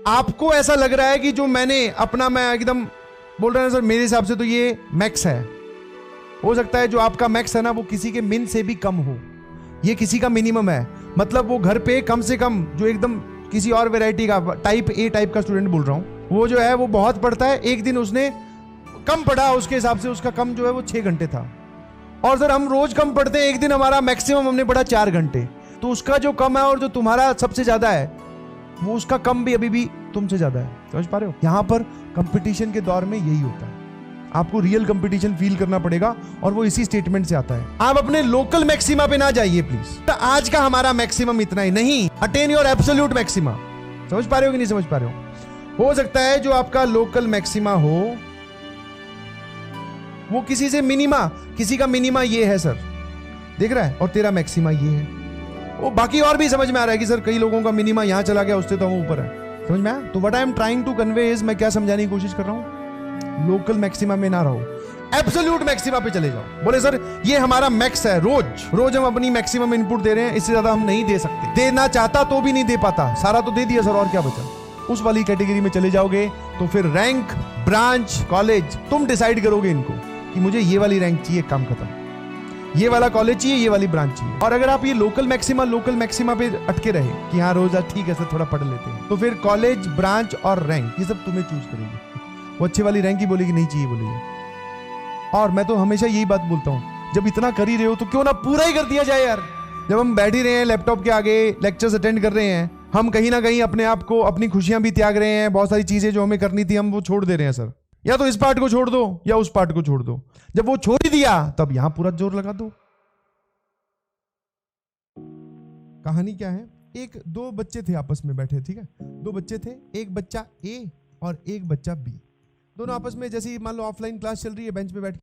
आपको ऐसा लग रहा है कि जो मैंने अपना, मैं एकदम बोल रहा हूं सर, मेरे हिसाब से तो ये मैक्स है। हो सकता है जो आपका मैक्स है ना वो किसी के मिन से भी कम हो, ये किसी का मिनिमम है। मतलब वो घर पे कम से कम जो एकदम किसी और वैरायटी का टाइप ए टाइप का स्टूडेंट बोल रहा हूँ, वो जो है वो बहुत पढ़ता है। एक दिन उसने कम पढ़ा, उसके हिसाब से उसका कम जो है वो 6 घंटे था। और सर हम रोज कम पढ़ते हैं, एक दिन हमारा मैक्सिमम हमने पढ़ा 4 घंटे। तो उसका जो कम है और जो तुम्हारा सबसे ज्यादा है, वो उसका कम भी अभी भी तुमसे ज्यादा है। समझ पा रहे हो? यहां पर कंपटीशन के दौर में यही होता है। आपको रियल कंपटीशन फील करना पड़ेगा और वो इसी स्टेटमेंट से आता है। आप अपने लोकल मैक्सिमा पे ना जाइए प्लीज। तो आज का हमारा मैक्सिमम इतना ही नहीं, अटेन योर एब्सोल्यूट मैक्सिमा। समझ पा रहे हो कि नहीं समझ पा रहे हो सकता है जो आपका लोकल मैक्सिमा हो वो किसी से मिनिमा, किसी का मिनिमा ये है सर, देख रहा है, और तेरा मैक्सिमा ये है। वो बाकी और भी समझ में आ रहा है कि सर कई लोगों का मिनिमा यहां चला गया, उससे तो हम ऊपर है। समझ में आया? तो what I am trying to convey is, मैं क्या समझाने की कोशिश कर रहा हूं, लोकल मैक्सिमा में ना रहो, एब्सोल्यूट मैक्सिमा पे चले जाओ। बोले सर ये हमारा मैक्स है, रोज रोज हम अपनी मैक्सिमम इनपुट दे रहे हैं, इससे ज्यादा हम नहीं दे सकते। देना चाहता तो भी नहीं दे पाता, सारा तो दे दिया सर, और क्या बचा। उस वाली कैटेगरी में चले जाओगे तो फिर रैंक, ब्रांच, कॉलेज तुम डिसाइड करोगे इनको कि मुझे ये वाली रैंक चाहिए, काम खत्म, ये वाला कॉलेज चाहिए, ये वाली ब्रांच चाहिए। और अगर आप ये लोकल मैक्सिमा पे अटके रहे कि हाँ रोज ठीक है सर थोड़ा पढ़ लेते हैं, तो फिर कॉलेज, ब्रांच और रैंक ये सब तुम्हें चूज करेगी। वो अच्छे वाली रैंक ही बोलेगी नहीं चाहिए बोलेगी। और मैं तो हमेशा यही बात बोलता हूँ, जब इतना कर ही रहे हो तो क्यों ना पूरा ही कर दिया जाए यार। जब हम बैठ ही रहे हैं लैपटॉप के आगे, लेक्चर्स अटेंड कर रहे हैं, हम कहीं ना कहीं अपने आप को, अपनी खुशियां भी त्याग रहे हैं, बहुत सारी चीजें जो हमें करनी थी हम वो छोड़ दे रहे हैं सर। या तो इस पार्ट को छोड़ दो या उस पार्ट को छोड़ दो। जब वो छोड़ ही दिया तब यहां पूरा जोर लगा दो। कहानी क्या है, दो बच्चे थे आपस में बैठे, ठीक है, दो बच्चे थे, एक बच्चा ए और एक बच्चा बी। दोनों आपस में जैसे मान लो ऑफलाइन क्लास चल रही है, बेंच पे बैठ